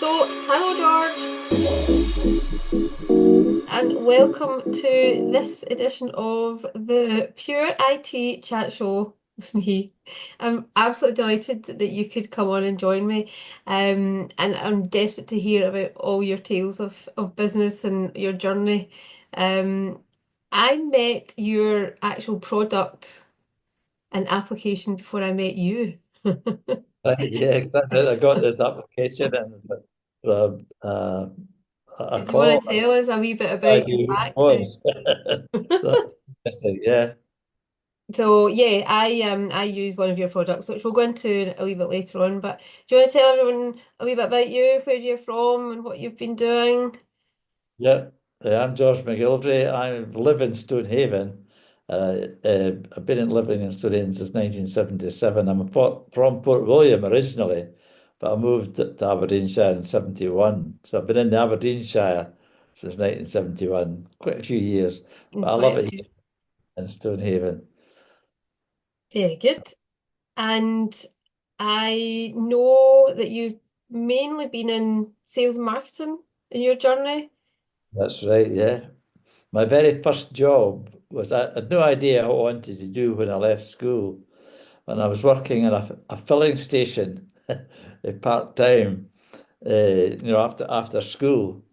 Hello George, and welcome to this edition of the Pure IT Chat Show with me. I'm absolutely delighted that you could come on and join me, and I'm desperate to hear about all your tales of business and your journey. Um, I met your actual product and application before I met you. Right, yeah, that's it. I got this application and a Do you want call. to tell us a wee bit I about your knew who it background? was. That's interesting. Yeah, So yeah, I use one of your products, which we'll go into a wee bit later on. But do you want to tell everyone a wee bit about you, where you're from, and what you've been doing? yeah. I'm George McGilvray. I live in Stonehaven. I've been living in Stonehaven since 1977. From Port William originally, but I moved to Aberdeenshire in 71. So I've been in the Aberdeenshire since 1971, quite a few years. But I Quite love a it few. here in Stonehaven. Very good. And I know that you've mainly been in sales and marketing in your journey. That's right, yeah. My very first job was I had no idea what I wanted to do when I left school. And I was working in a filling station part time, after school.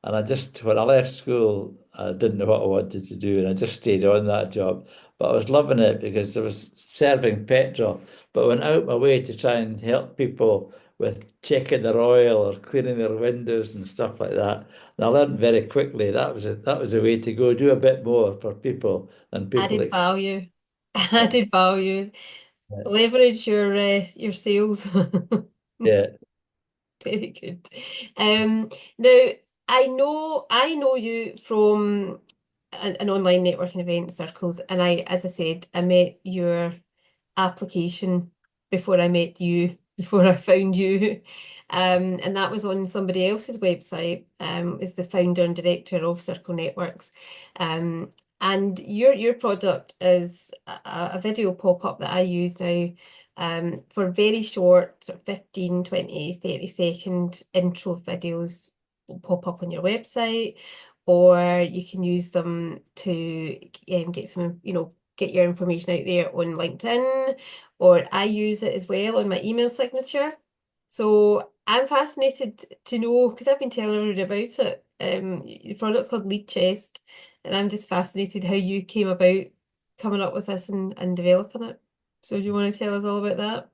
And when I left school, I didn't know what I wanted to do, and I just stayed on that job. But I was loving it because I was serving petrol, but I went out my way to try and help people with checking their oil or cleaning their windows and stuff like that. And I learned very quickly that was a way to go, do a bit more for people than people Added expect. value. Added value. Leverage your sales. Yeah, Very good. Now I know you from an online networking event circles, and as I said, I met your application before I met you, before I found you. And that was on somebody else's website, is the founder and director of Circle Networks. Um, and your product is a video pop-up that I use now, for very short, sort of 15, 20, 30-second intro videos will pop up on your website, or you can use them to get some, get your information out there on LinkedIn, or I use it as well on my email signature. So I'm fascinated to know, because I've been telling everybody about it. The product's called LeadChest, and I'm just fascinated how you came about coming up with this and developing it. So do you want to tell us all about that?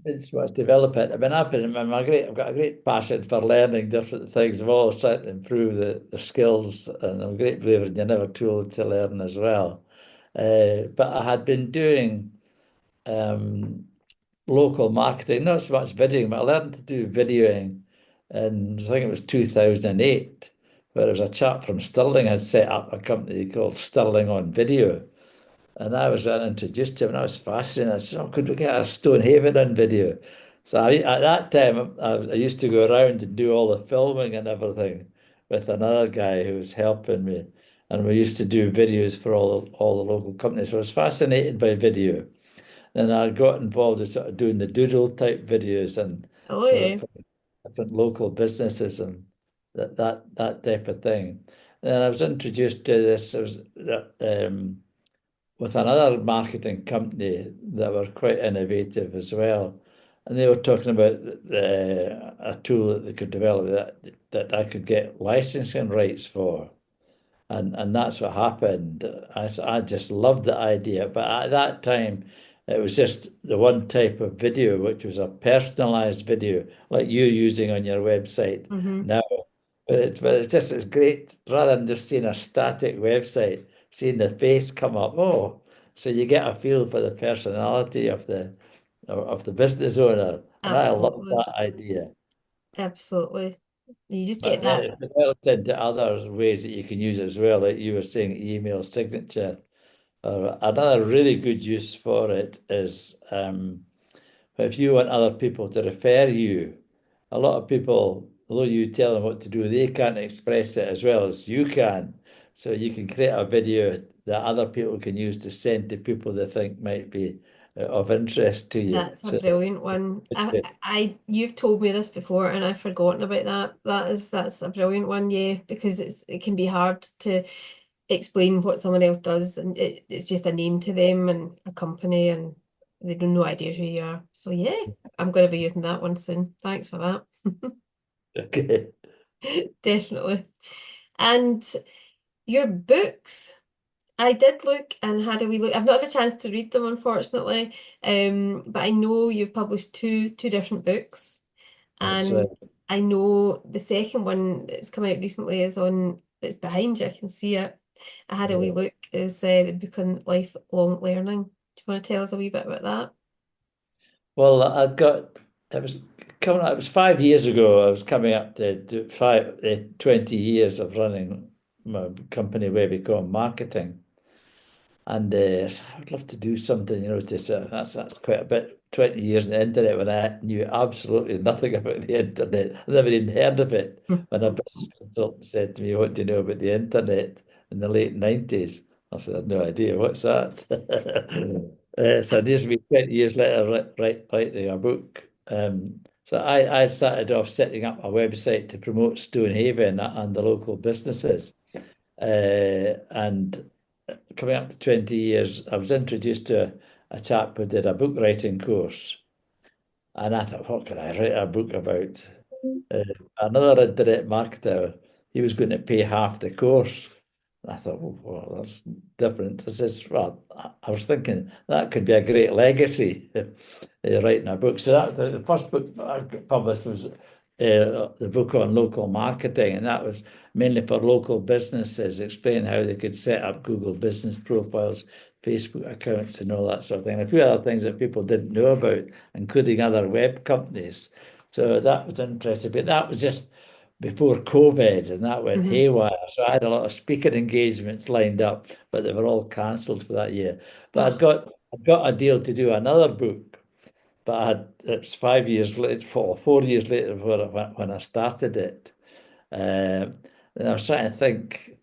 it's much develop it. I mean, I've got a great passion for learning different things. I've always tried to improve the skills, and I'm a great believer in you're never too old to learn as well. But I had been doing um, local marketing, not so much videoing, but I learned to do videoing in, I think it was 2008, where there was a chap from Stirling had set up a company called Stirling on Video. And I was introduced to him, and I was fascinated. I said, "Oh, could we get a Stonehaven on video?" So at that time, I used to go around and do all the filming and everything with another guy who was helping me, and we used to do videos for all the local companies. So I was fascinated by video, and I got involved in sort of doing the doodle type videos and Oh for, yeah. for different local businesses and that type of thing. And I was introduced to this. I was with another marketing company that were quite innovative as well. And they were talking about a tool that they could develop that I could get licensing rights for. And that's what happened. I just loved the idea. But at that time, it was just the one type of video, which was a personalized video, like you're using on your website Hmm. now. It's great rather than just seeing a static website, seeing the face come up. Oh, so you get a feel for the personality of the business owner. And I love Absolutely. that idea. Absolutely. You just get But then that. it developed into other ways that you can use it as well, like you were saying, email signature. Another really good use for it is if you want other people to refer you. A lot of people, although you tell them what to do, they can't express it as well as you can. So you can create a video that other people can use to send to people they think might be of interest to you. That's a So brilliant one. You've told me this before, and I've forgotten about that. That's a brilliant one, yeah, because it can be hard to explain what someone else does, and it's just a name to them and a company, and they have no idea who you are. So yeah, I'm going to be using that one soon. Thanks for that. okay. Definitely. And your books, I did look and had a wee look. I've not had a chance to read them, unfortunately. But I know you've published two different books, That's and I know the second one that's come out recently is on. It's behind you. I can see it. I had a wee yeah. look. Is the book on lifelong learning. Do you want to tell us a wee bit about that? Well, it was coming up, it was 5 years ago. I was coming up to 20 years of running my company, Webicom Marketing. And so I would love to do something, just that's quite a bit, 20 years on the internet when I knew absolutely nothing about the internet. I never even heard of it. When a business consultant said to me, "What do you know about the internet?" in the late 90s, I said, "I have no idea, what's that?" So this will be 20 years later, writing a book. So I started off setting up a website to promote Stonehaven and the local businesses. And coming up to 20 years, I was introduced to a chap who did a book writing course. And I thought, what can I write a book about? Uh, Another internet marketer, he was going to pay half the course. And I thought, well, that's different. I says, well, I was thinking that could be a great legacy, writing a book. So that the first book I published was the book on local marketing, and that was mainly for local businesses, explain how they could set up Google business profiles, Facebook accounts, and all that sort of thing. And a few other things that people didn't know about, including other web companies. So that was interesting. But that was just before COVID, and that went Hmm. haywire. So I had a lot of speaking engagements lined up, but they were all cancelled for that year. But Oh, I'd got a deal to do another book, but it's 5 years later, 4 years later when I started it. And I was trying to think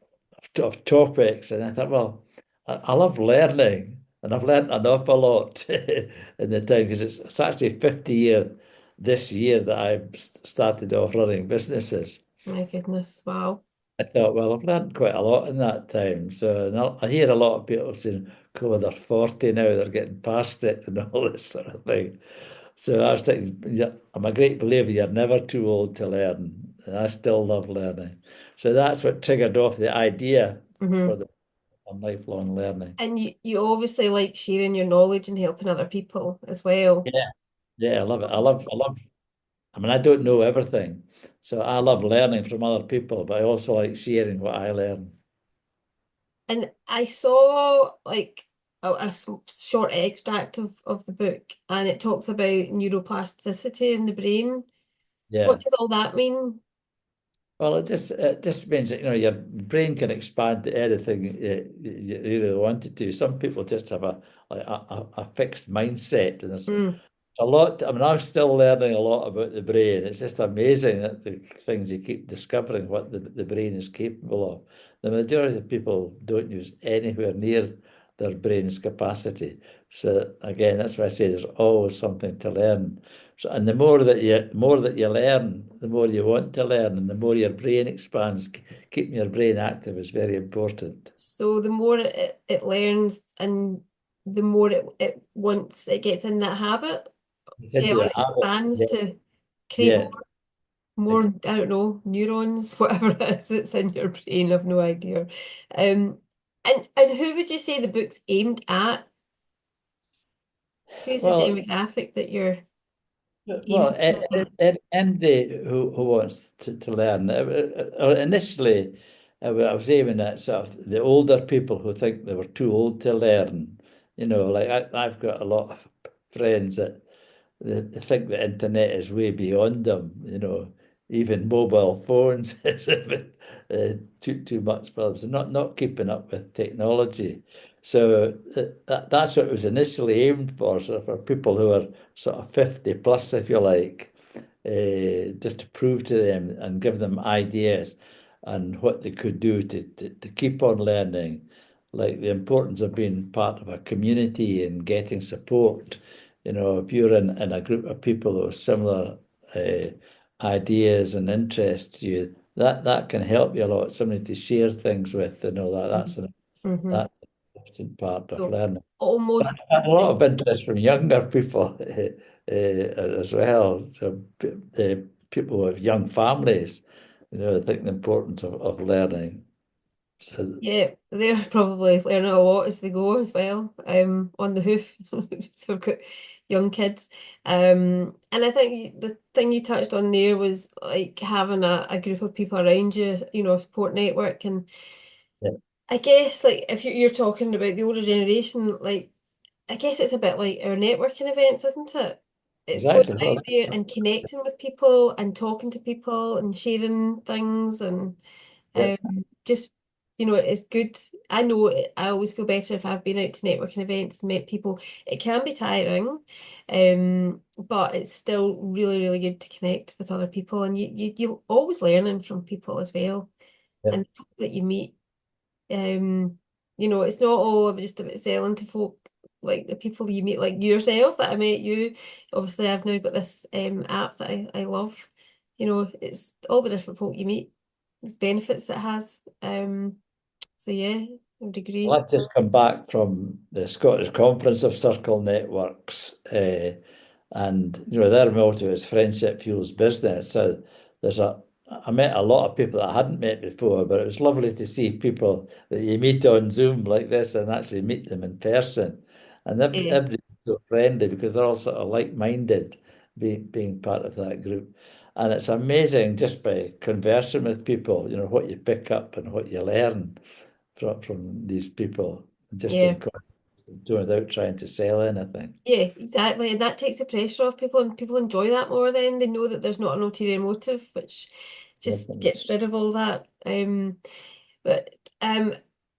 of topics, and I thought, well, I love learning, and I've learned an awful lot in the time because it's actually 50 year this year that I've started off running businesses. my goodness. Wow. I thought, well, I've learned quite a lot in that time. So and I hear a lot of people saying, "God, they're 40 now, they're getting past it," and all this sort of thing. So I was thinking, yeah, I'm a great believer you're never too old to learn. And I still love learning. So that's what triggered off the idea for Hmm. the on lifelong learning. And you obviously like sharing your knowledge and helping other people as well. Yeah, yeah, I love it. I mean, I don't know everything. So I love learning from other people, but I also like sharing what I learn. And I saw like short extract of the book, and it talks about neuroplasticity in the brain. What Yeah. does all that mean? Well, it just means that your brain can expand to anything you really want it to. Some people just have a fixed mindset, and there's Mm. a lot. I mean, I'm still learning a lot about the brain. It's just amazing that the things you keep discovering what the brain is capable of. The majority of people don't use anywhere near their brain's capacity. So again, that's why I say there's always something to learn. So, and the more that you learn, the more you want to learn, and the more your brain expands. Keeping your brain active is very important. So the more it learns and the more once it gets in that habit, It's into or a it habit. expands Yeah, to create yeah. more, I don't know, neurons, whatever it is that's in your brain. I've no idea. And who would you say the book's aimed at? Who's the Well, demographic that you're Well, aiming at? anybody who wants to learn. Initially, I was aiming at sort of the older people who think they were too old to learn. Like I've got a lot of friends that they think the internet is way beyond them. Even mobile phones is a bit too much for them. So not keeping up with technology. So that's what it was initially aimed for, so for people who are sort of 50 plus, if you like, just to prove to them and give them ideas and what they could do to keep on learning, like the importance of being part of a community and getting support. If you're in a group of people with similar uh, ideas and interests, that can help you a lot. Somebody to share things with, Mm-hmm. that's an important part of So learning. almost, A lot of interest from younger people as well. So people with young families, I think the importance of learning. So yeah, they're probably learning a lot as they go as well, on the hoof. So we've got young kids. And I think the thing you touched on there was like having a group of people around you, a support network. And yeah, I guess like if you're talking about the older generation, like I guess it's a bit like our networking events, isn't it? It's going exactly. out there and connecting with people and talking to people and sharing things and Yeah, just, it's good. I know I always feel better if I've been out to networking events and met people. It can be tiring, but it's still really, really good to connect with other people, and you're always learning from people as well, yeah, and the folk that you meet. Um, it's not all just about selling to folk. Like the people you meet, like yourself that I met you. Obviously, I've now got this app that I love. It's all the different folk you meet. There's benefits it has. So yeah, I would well, agree. I've just come back from the Scottish Conference of Circle Networks, and their motto is friendship fuels business. So there's I met a lot of people that I hadn't met before, but it was lovely to see people that you meet on Zoom like this and actually meet them in person. And Yeah, everybody's so friendly because they're all sort of like-minded, being part of that group. And it's amazing just by conversing with people, what you pick up and what you learn from these people, just yeah. in doing without trying to sell anything. Yeah, exactly. And that takes the pressure off people, and people enjoy that more then. They know that there's not an ulterior motive, which just Definitely. gets rid of all that. But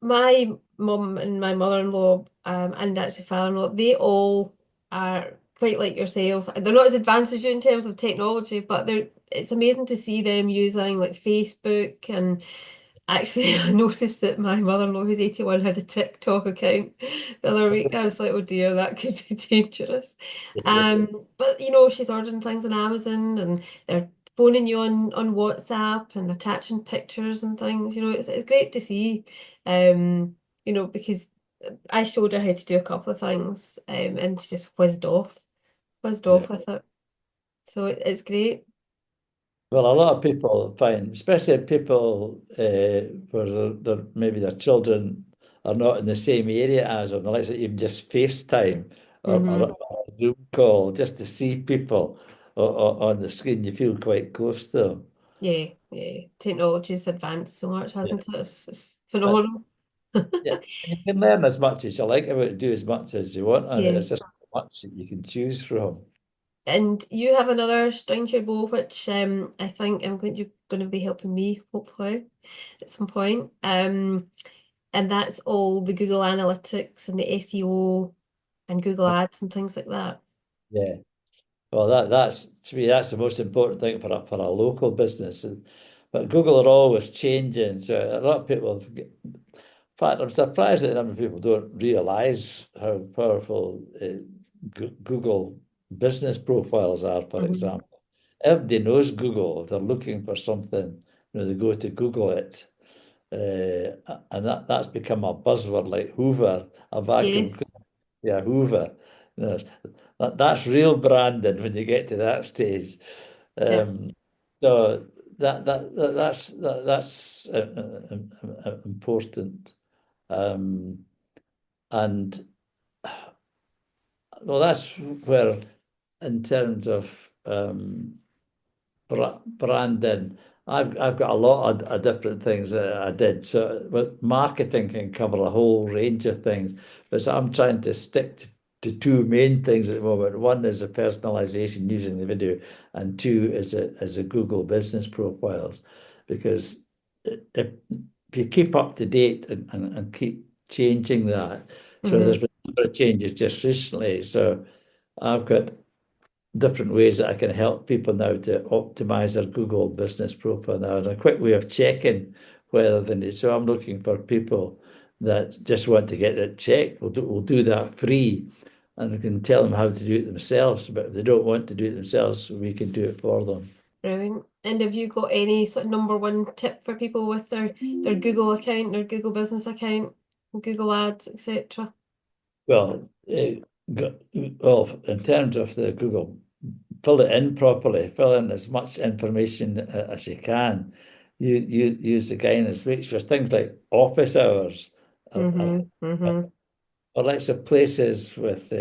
my mum and my mother-in-law, and actually father-in-law, they all are quite like yourself. They're not as advanced as you in terms of technology, but it's amazing to see them using like Facebook. And actually, I noticed that my mother-in-law, who's 81, had a TikTok account the other week. I was like, oh dear, that could be dangerous. But she's ordering things on Amazon, and they're phoning you on WhatsApp and attaching pictures and things. It's great to see. Because I showed her how to do a couple of things, and she just whizzed Yeah. off with it. So it's great. Well, a lot of people find, especially people where maybe their children are not in the same area as them, like even just FaceTime or Hmm. a Zoom call, just to see people on the screen, you feel quite close to them. Yeah, yeah. Technology's advanced so much, Yeah. hasn't it? It's But phenomenal. yeah, you can learn as much as you like about it, do as much as you want, and Yeah. it's just much that you can choose from. And you have another string to your bow, which I think you're going to be helping me, hopefully, at some point. And that's all the Google Analytics and the SEO and Google Ads and things like that. Yeah. Well, that's to me, that's the most important thing for a local business. But Google are always changing. So a lot of people, in fact, I'm surprised that a number of people don't realize how powerful Google business profiles are, for Hmm. example. Everybody knows Google. If they're looking for something, they go to Google it. And that's become a buzzword like Hoover, a vacuum Yes. cleaner. Yeah, Hoover. You know, that's real branding when you get to that stage. Yeah. Um, so that's important. Um, and well, that's where, in terms of branding, I've got a lot of different things that I did. So, but marketing can cover a whole range of things. But so I'm trying to stick to two main things at the moment. One is the personalization using the video, and two is a Google business profiles, because if you keep up to date and keep changing that, so there's Hmm. been a number of changes just recently. So I've got different ways that I can help people now to optimize their Google business profile now, and a quick way of checking whether they need. So I'm looking for people that just want to get it checked. We'll do that free, and we can tell them how to do it themselves. But if they don't want to do it themselves, we can do it for them. Brilliant. And have you got any sort of number one tip for people with their Google account, their Google business account, Google Ads, etc.? Well, well, in terms of the Google, fill it in properly. Fill in as much information as you can. You use the guidance. Make sure things like office hours Mm-hmm. Mm-hmm. or lots of places with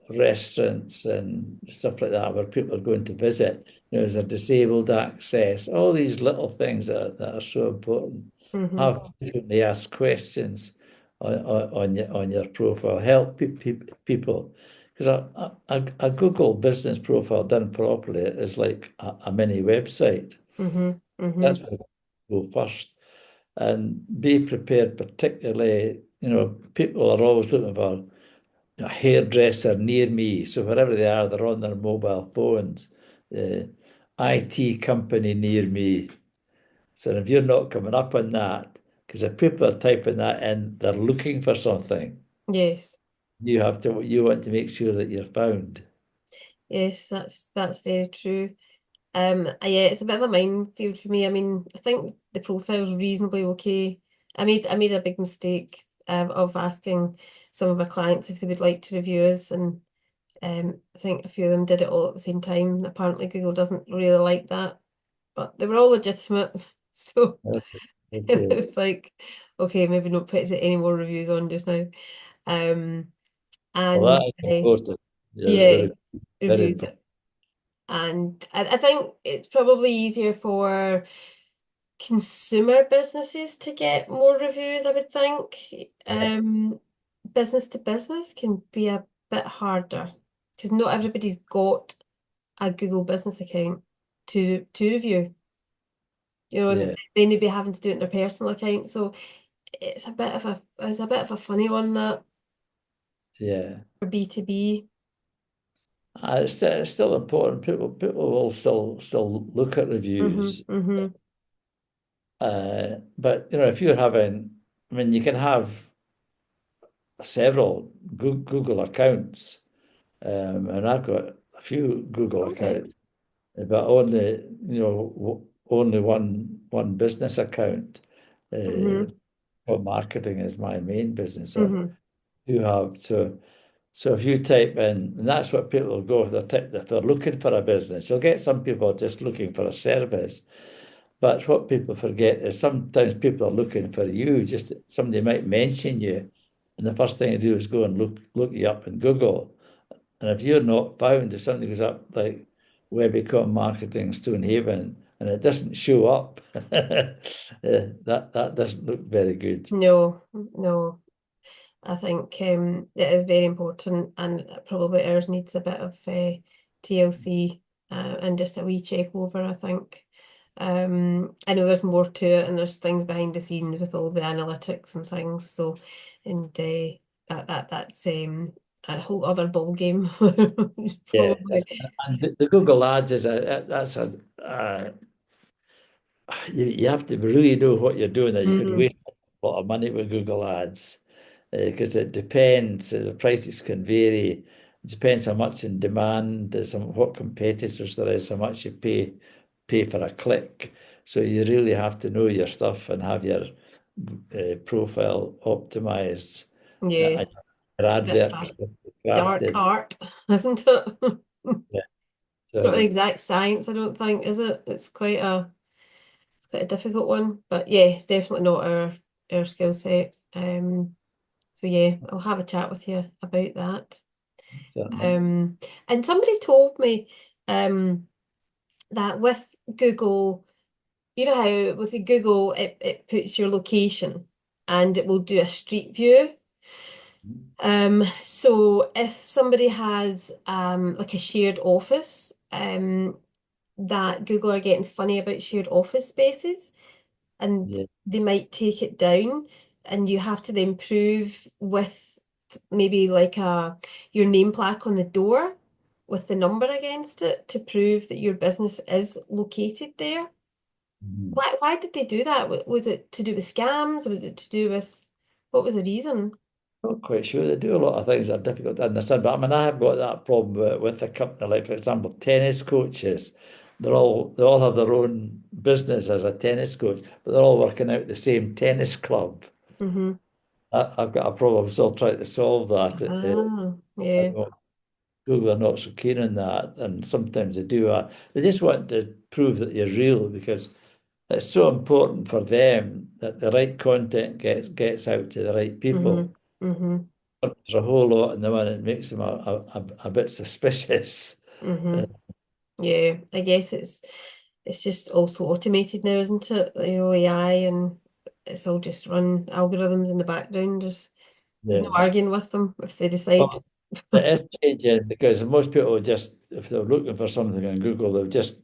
restaurants and stuff like that where people are going to visit. You know, is there disabled access? All these little things that are so important. Mm-hmm. Have frequently asked questions on your profile. Help people. Because a Google business profile done properly is like a mini website. Mm-hmm. Mm-hmm. That's where we go first. And be prepared, particularly, you know, people are always looking for a hairdresser near me. So wherever they are, they're on their mobile phones. IT company near me. So if you're not coming up on that, because if people are typing that in, they're looking for something. Yes. You want to make sure that you're found. Yes, that's very true. Yeah, it's a bit of a minefield for me. I mean, I think the profile's reasonably okay. I made a big mistake of asking some of my clients if they would like to review us, and I think a few of them did it all at the same time. Apparently, Google doesn't really like that, but they were all legitimate, so Okay. it Okay. was like, okay, maybe not put any more reviews on just now. Um, Well, and that is important. Yeah, yeah, very reviews. important. And I think it's probably easier for consumer businesses to get more reviews, I would think. Business to business can be a bit harder because not everybody's got a Google business account to review. You know, Yeah, then they'd be having to do it in their personal account. So it's a bit of a funny one that yeah. for B2B. It's still important. People will still look at Mm-hmm, reviews. mm-hmm, But you know, if you're having, I mean, you can have several Google accounts, and I've got a few Google all right. accounts, but only only one business account. Uh, Mm-hmm, what marketing is my main business. So mm-hmm. you have so if you type in, and that's what people will go if they're looking for a business. You'll get some people just looking for a service. But what people forget is sometimes people are looking for you. Just somebody might mention you, and the first thing you do is go and look you up in Google. And if you're not found, if something goes up like Webicom Marketing Stonehaven and it doesn't show up, that doesn't look very good. No, no. I think it is very important, and probably ours needs a bit of TLC and just a wee check over, I think. I know there's more to it, and there's things behind the scenes with all the analytics and things. So, and that's a whole other ball game. Yeah, Probably. and the Google Ads is you have to really know what you're doing. There, you could Mm, waste a lot of money with Google Ads because it depends. The prices can vary. It depends how much in demand there's, what competitors there is, how much you pay for a click. So you really have to know your stuff and have your profile optimized yeah, and your it's a bit of advert a dark crafted. art, isn't it? Yeah. It's not an So exact science, I don't think, is it? It's quite a difficult one, but yeah, it's definitely not our skill set. So yeah, I'll have a chat with you about that. certainly. Um, and somebody told me that with Google, you know how with the Google it puts your location and it will do a street view. So if somebody has like a shared office, that Google are getting funny about shared office spaces, and Yeah. they might take it down, and you have to then prove with maybe like your name plaque on the door with the number against it to prove that your business is located there. Mhm. Why did they do that? Was it to do with scams? Was it to do with What was the reason? Not quite sure. They do a lot of things that are difficult to understand. But I mean, I have got that problem with a company, like, for example, tennis coaches. They all have their own business as a tennis coach, but they're all working out the same tennis club. Mm-hmm. I've got a problem still trying to solve that. Ah, I yeah. know Google are not so keen on that, and sometimes they do. They just want to prove that you're real because it's so important for them that the right content gets out to the right Mm-hmm. people. Mm-hmm. There's a whole lot in the one that makes them a bit suspicious. Mm-hmm. Uh, Yeah, I guess it's just also automated now, isn't it? You know, AI and it's all just run algorithms in the background. There's no yeah. arguing with them if they decide. Well, it is changing because most people just, if they're looking for something on Google, they'll just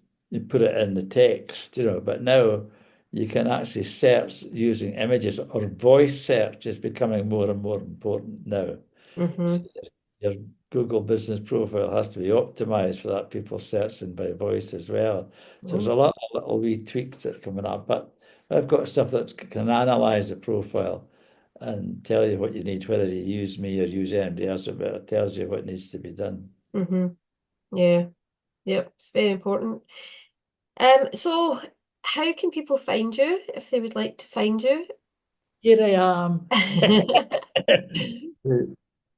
put it in the text, But now you can actually search using images, or voice search is becoming more and more important now. So Mm-hmm. your Google business profile has to be optimized for that, people searching by voice as well. So there's a lot of little wee tweaks that are coming up, but I've got stuff that can analyze the profile and tell you what you need, whether you use me or use anybody else, but it tells you what needs to be done. Mm-hmm. Yeah. Yep. It's very important. So how can people find you if they would like to find you? Here I am.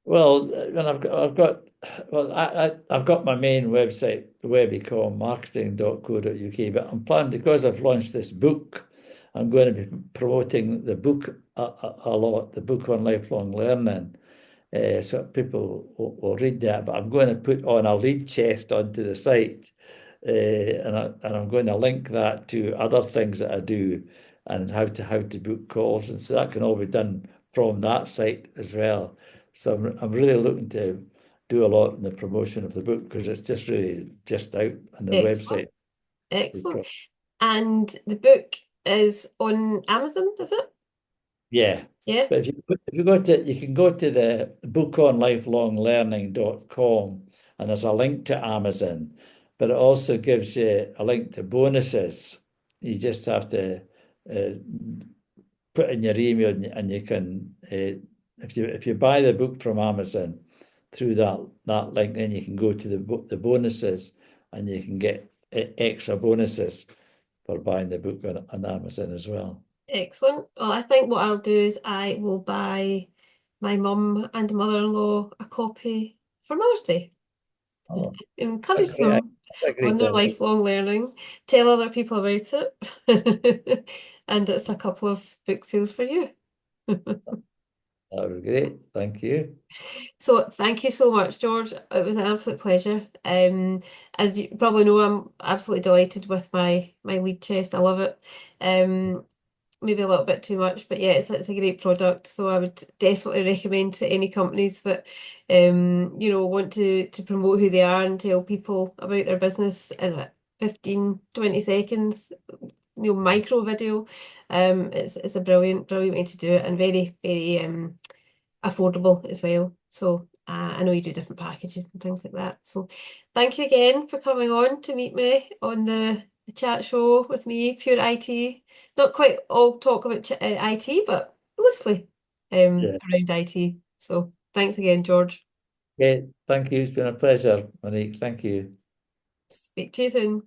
Well, when I've got my main website, webicom marketing.co.uk, but I'm planning, because I've launched this book, I'm going to be promoting the book a lot, the book on lifelong learning. So people will read that, but I'm going to put on a LeadChest onto the site, and I'm going to link that to other things that I do and how to book calls, and so that can all be done from that site as well. So I'm really looking to do a lot in the promotion of the book because it's just really just out on the Excellent. website. Excellent. And the book is on Amazon, is it? Yeah. Yeah. But you can go to the bookonlifelonglearning.com, and there's a link to Amazon, but it also gives you a link to bonuses. You just have to uh, put in your email, and you can, if you buy the book from Amazon through that link, then you can go to the bonuses, and you can get extra bonuses for buying the book on Amazon as well. Excellent. Well, I think what I'll do is I will buy my mum and mother-in-law a copy for Mother's Day. Oh, that's Encourage a great, them that's a on great their idea. lifelong learning. Tell other people about it. And it's a couple of book sales for you. That would be great. Thank you. So thank you so much, George. It was an absolute pleasure. As you probably know, I'm absolutely delighted with my LeadChest. I love it. Maybe a little bit too much, but yeah, it's a great product. So I would definitely recommend to any companies that want to promote who they are and tell people about their business in a 15, 20 seconds, micro video. It's a brilliant way to do it and very, very affordable as well. So I know you do different packages and things like that. So thank you again for coming on to meet me on the chat show with me, Pure IT. Not quite all talk about IT, but loosely Yeah. around IT. So thanks again, George. Okay. Thank you. It's been a pleasure, Monique. Thank you. Speak to you soon.